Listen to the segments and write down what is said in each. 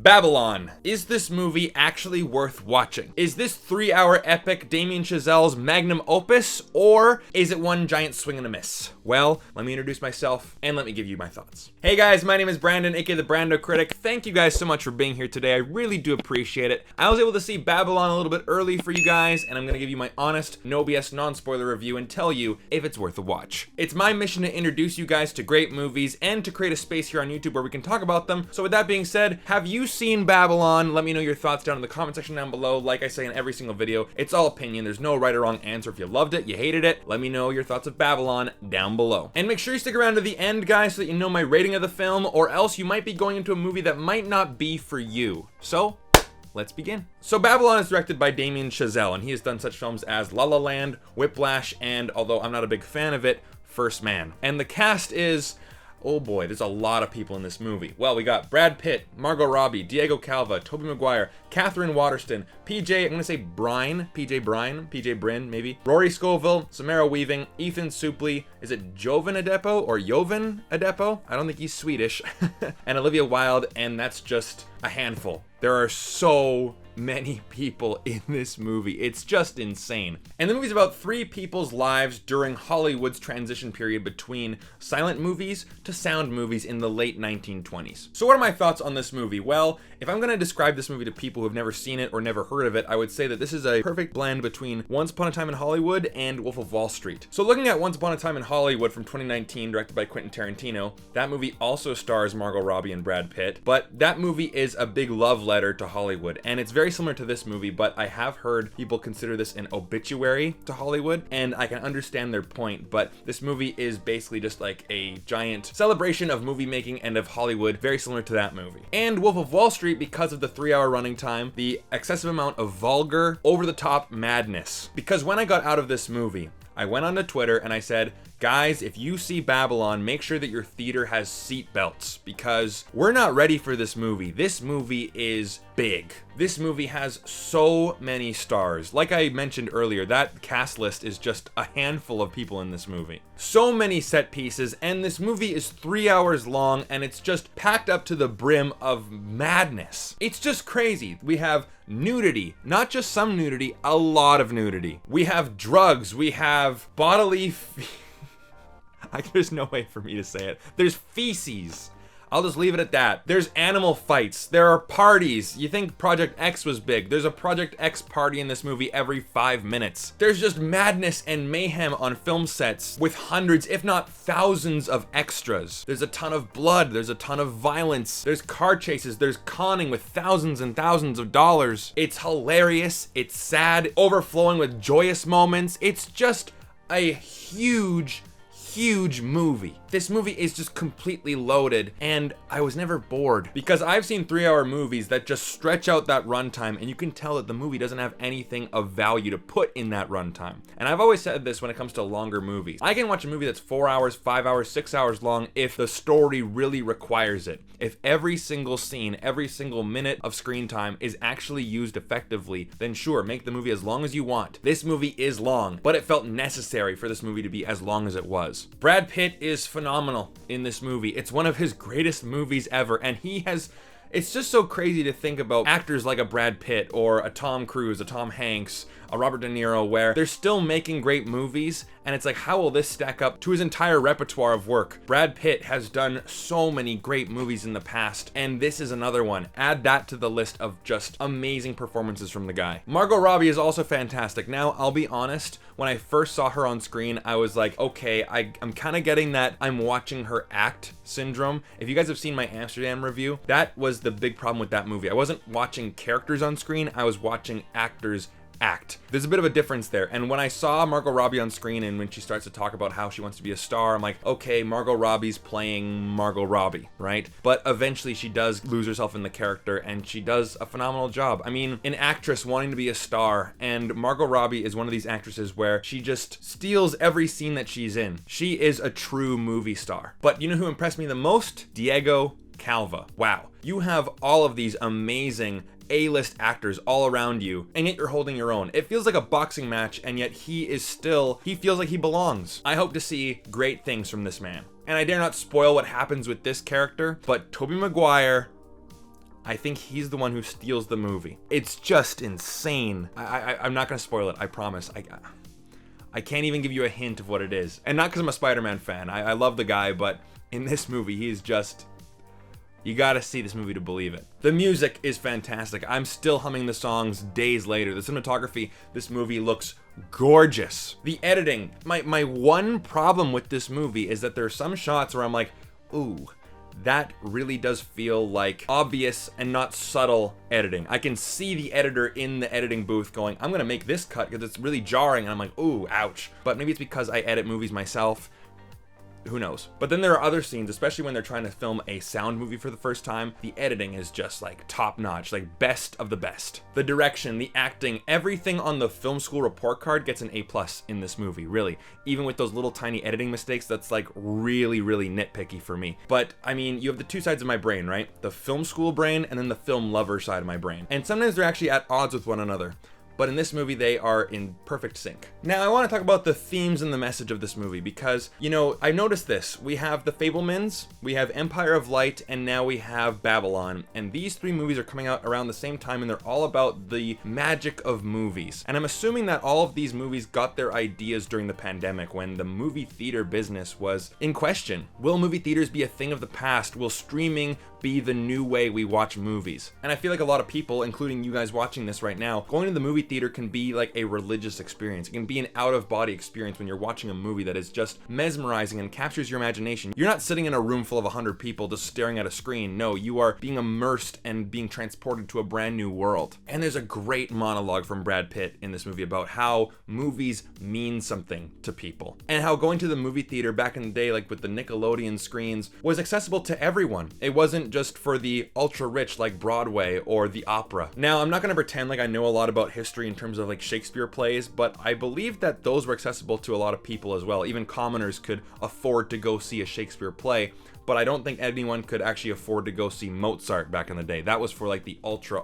Babylon. Is this movie actually worth watching? Is this 3-hour epic Damien Chazelle's magnum opus, or is it one giant swing and a miss? Well, let me introduce myself and let me give you my thoughts. Hey guys, my name is Brandon, aka the BrandoCritic. Thank you guys so much for being here today. I really do appreciate it. I was able to see Babylon a little bit early for you guys, and I'm gonna give you my honest, no BS, non-spoiler review and tell you if it's worth a watch. It's my mission to introduce you guys to great movies and to create a space here on YouTube where we can talk about them. So with that being said, have you seen Babylon? Let me know your thoughts down in the comment section down below. Like I say in every single video, it's all opinion. There's no right or wrong answer. If you loved it, you hated it, let me know your thoughts of Babylon down below. And make sure you stick around to the end, guys, so that you know my rating of the film, or else you might be going into a movie that might not be for you. So, let's begin. So Babylon is directed by Damien Chazelle, and he has done such films as La La Land, Whiplash, and, although I'm not a big fan of it, First Man. And the cast is... oh boy, there's a lot of people in this movie. Well, we got Brad Pitt, Margot Robbie, Diego Calva, Tobey Maguire, Catherine Waterston, I'm gonna say PJ Bryn, maybe, Rory Scovel, Samara Weaving, Ethan Suplee, is it Jovan Adepo or Jovan Adepo? I don't think he's Swedish, and Olivia Wilde, and that's just a handful. There are so many people in this movie. It's just insane. And the movie's about 3 people's lives during Hollywood's transition period between silent movies to sound movies in the late 1920s. So what are my thoughts on this movie? Well, if I'm gonna describe this movie to people who have never seen it or never heard of it, I would say that this is a perfect blend between Once Upon a Time in Hollywood and Wolf of Wall Street. So looking at Once Upon a Time in Hollywood from 2019, directed by Quentin Tarantino, that movie also stars Margot Robbie and Brad Pitt, but that movie is a big love letter to Hollywood, and it's very similar to this movie, but I have heard people consider this an obituary to Hollywood, and I can understand their point, but this movie is basically just like a giant celebration of movie making and of Hollywood, very similar to that movie. And Wolf of Wall Street, because of the 3-hour running time, the excessive amount of vulgar, over-the-top madness. Because when I got out of this movie, I went onto Twitter and I said, guys, if you see Babylon, make sure that your theater has seat belts, because we're not ready for this movie. This movie is big. This movie has so many stars. Like I mentioned earlier, that cast list is just a handful of people in this movie. So many set pieces, and this movie is 3 hours long, and it's just packed up to the brim of madness. It's just crazy. We have nudity, not just some nudity, a lot of nudity. We have drugs, we have bodily... there's no way for me to say it. There's feces. I'll just leave it at that. There's animal fights. There are parties. You think Project X was big. There's a Project X party in this movie every 5 minutes. There's just madness and mayhem on film sets with hundreds, if not thousands of extras. There's a ton of blood. There's a ton of violence. There's car chases. There's conning with thousands and thousands of dollars. It's hilarious. It's sad, overflowing with joyous moments. It's just a huge movie. This movie is just completely loaded, and I was never bored, because I've seen 3-hour movies that just stretch out that runtime, and you can tell that the movie doesn't have anything of value to put in that runtime. And I've always said this when it comes to longer movies. I can watch a movie that's 4 hours, 5 hours, 6 hours long if the story really requires it. If every single scene, every single minute of screen time is actually used effectively, then sure, make the movie as long as you want. This movie is long, but it felt necessary for this movie to be as long as it was. Brad Pitt is phenomenal in this movie. It's one of his greatest movies ever, and it's just so crazy to think about actors like a Brad Pitt or a Tom Cruise, a Tom Hanks, a Robert De Niro, where they're still making great movies, and it's like, how will this stack up to his entire repertoire of work? Brad Pitt has done so many great movies in the past, and this is another one. Add that to the list of just amazing performances from the guy. Margot Robbie is also fantastic. Now, I'll be honest, when I first saw her on screen, I was like, okay, I'm kind of getting that I'm watching her act syndrome. If you guys have seen my Amsterdam review, that was the big problem with that movie. I wasn't watching characters on screen, I was watching actors act. There's a bit of a difference there. And when I saw Margot Robbie on screen, and when she starts to talk about how she wants to be a star, I'm like, okay, Margot Robbie's playing Margot Robbie, right? But eventually she does lose herself in the character, and she does a phenomenal job. I mean, an actress wanting to be a star, and Margot Robbie is one of these actresses where she just steals every scene that she's in. She is a true movie star. But you know who impressed me the most? Diego Calva. Wow. You have all of these amazing A-list actors all around you, and yet you're holding your own. It feels like a boxing match, and yet he feels like he belongs. I hope to see great things from this man. And I dare not spoil what happens with this character, but Tobey Maguire, I think he's the one who steals the movie. It's just insane. I'm not gonna spoil it, I promise. I can't even give you a hint of what it is. And not because I'm a Spider-Man fan. I love the guy, but in this movie, he's just... You gotta see this movie to believe it. The music is fantastic. I'm still humming the songs days later. The cinematography, this movie looks gorgeous. The editing, my one problem with this movie is that there are some shots where I'm like, ooh, that really does feel like obvious and not subtle editing. I can see the editor in the editing booth going, I'm gonna make this cut because it's really jarring, and I'm like, ooh, ouch. But maybe it's because I edit movies myself. Who knows? But then there are other scenes, especially when they're trying to film a sound movie for the first time. The editing is just like top notch, like best of the best. The direction, the acting, everything on the film school report card gets an A+ in this movie, really. Even with those little tiny editing mistakes, that's like really, really nitpicky for me. But I mean, you have the two sides of my brain, right? The film school brain and then the film lover side of my brain. And sometimes they're actually at odds with one another. But in this movie, they are in perfect sync. Now, I want to talk about the themes and the message of this movie because, you know, I noticed this. We have The Fabelmans, we have Empire of Light, and now we have Babylon. And these three movies are coming out around the same time, and they're all about the magic of movies. And I'm assuming that all of these movies got their ideas during the pandemic when the movie theater business was in question. Will movie theaters be a thing of the past? Will streaming be the new way we watch movies? And I feel like a lot of people, including you guys watching this right now, going to the movie theater can be like a religious experience. It can be an out-of-body experience when you're watching a movie that is just mesmerizing and captures your imagination. You're not sitting in a room full of 100 people just staring at a screen. No, you are being immersed and being transported to a brand new world. And there's a great monologue from Brad Pitt in this movie about how movies mean something to people, and how going to the movie theater back in the day, like with the Nickelodeon screens, was accessible to everyone. It wasn't just for the ultra rich like Broadway or the opera. Now, I'm not gonna pretend like I know a lot about history in terms of like Shakespeare plays, but I believe that those were accessible to a lot of people as well. Even commoners could afford to go see a Shakespeare play, but I don't think anyone could actually afford to go see Mozart back in the day. That was for like the ultra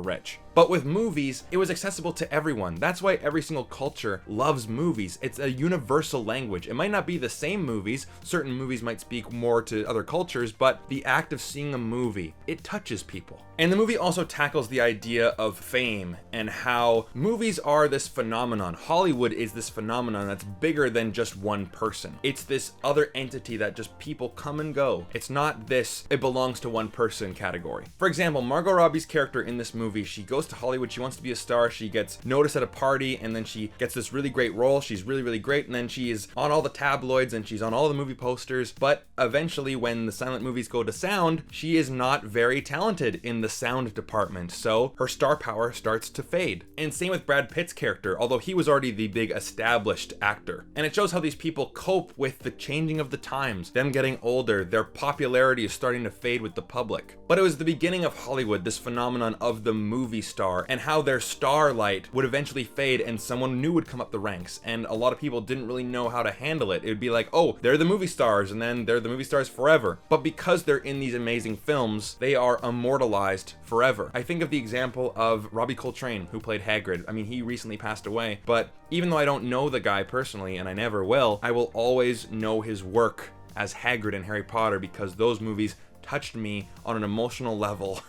rich. But with movies, it was accessible to everyone. That's why every single culture loves movies. It's a universal language. It might not be the same movies. Certain movies might speak more to other cultures, but the act of seeing a movie, it touches people. And the movie also tackles the idea of fame and how movies are this phenomenon. Hollywood is this phenomenon that's bigger than just one person. It's this other entity that just people come and go. It's not this, it belongs to one person category. For example, Margot Robbie's character in this movie, she goes to Hollywood, she wants to be a star, she gets noticed at a party, and then she gets this really great role. She's really, really great, and then she is on all the tabloids and she's on all the movie posters, but eventually when the silent movies go to sound, she is not very talented in the sound department, so her star power starts to fade. And same with Brad Pitt's character, although he was already the big established actor. And it shows how these people cope with the changing of the times, them getting older, their popularity is starting to fade with the public. But it was the beginning of Hollywood, this phenomenon of the movie star, and how their starlight would eventually fade and someone new would come up the ranks, and a lot of people didn't really know how to handle it. It would be like, oh, they're the movie stars, and then they're the movie stars forever. But because they're in these amazing films, they are immortalized forever. I think of the example of Robbie Coltrane, who played Hagrid. I mean, he recently passed away, but even though I don't know the guy personally, and I never will, I will always know his work as Hagrid in Harry Potter because those movies touched me on an emotional level.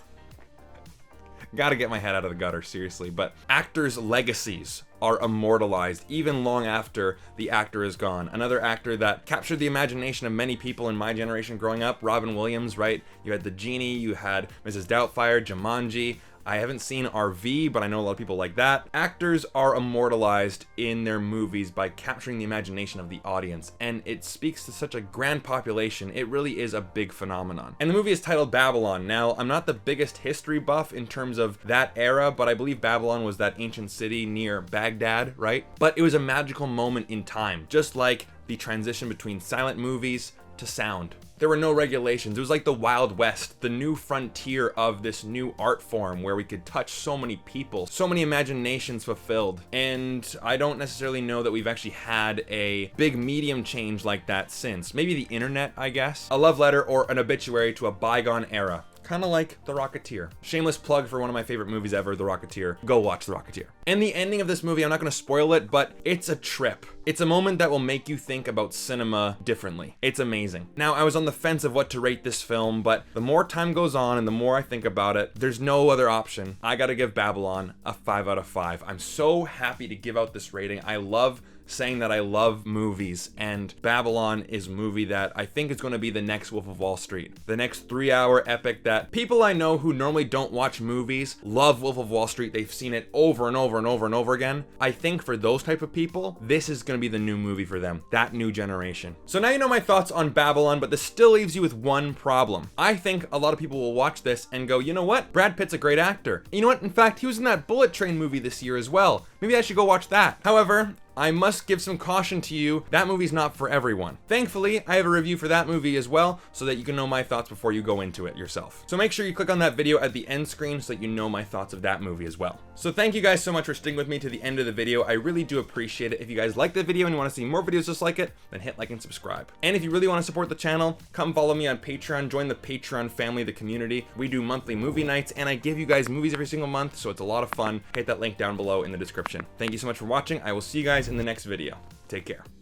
Gotta get my head out of the gutter, seriously. But actors' legacies are immortalized even long after the actor is gone. Another actor that captured the imagination of many people in my generation growing up, Robin Williams, right? You had the Genie, you had Mrs. Doubtfire, Jumanji. I haven't seen RV, but I know a lot of people like that. Actors are immortalized in their movies by capturing the imagination of the audience, and it speaks to such a grand population. It really is a big phenomenon. And the movie is titled Babylon. Now, I'm not the biggest history buff in terms of that era, but I believe Babylon was that ancient city near Baghdad, right? But it was a magical moment in time, just like the transition between silent movies to sound. There were no regulations. It was like the Wild West, the new frontier of this new art form where we could touch so many people, so many imaginations fulfilled. And I don't necessarily know that we've actually had a big medium change like that since. Maybe the internet, I guess. A love letter or an obituary to a bygone era. Kind kind of like The Rocketeer. Shameless plug for one of my favorite movies ever, The Rocketeer. Go watch The Rocketeer. And the ending of this movie, I'm not going to spoil it, but it's a trip. It's a moment that will make you think about cinema differently. It's amazing. Now, I was on the fence of what to rate this film, but the more time goes on and the more I think about it, there's no other option. I gotta give Babylon a 5 out of 5. I'm so happy to give out this rating. I love saying that I love movies, and Babylon is a movie that I think is going to be the next Wolf of Wall Street, the next 3-hour epic that people I know who normally don't watch movies love. Wolf of Wall Street, they've seen it over and over and over and over again. I think for those type of people, this is going to be the new movie for them, that new generation. So now you know my thoughts on Babylon, but this still leaves you with one problem. I think a lot of people will watch this and go, you know what, Brad Pitt's a great actor. You know what, in fact, he was in that Bullet Train movie this year as well. Maybe I should go watch that. However, I must give some caution to you, that movie's not for everyone. Thankfully, I have a review for that movie as well, so that you can know my thoughts before you go into it yourself. So make sure you click on that video at the end screen so that you know my thoughts of that movie as well. So thank you guys so much for sticking with me to the end of the video. I really do appreciate it. If you guys like the video and you want to see more videos just like it, then hit like and subscribe. And if you really want to support the channel, come follow me on Patreon, join the Patreon family, the community. We do monthly movie nights, and I give you guys movies every single month, so it's a lot of fun. Hit that link down below in the description. Thank you so much for watching. I will see you guys in the next video. Take care.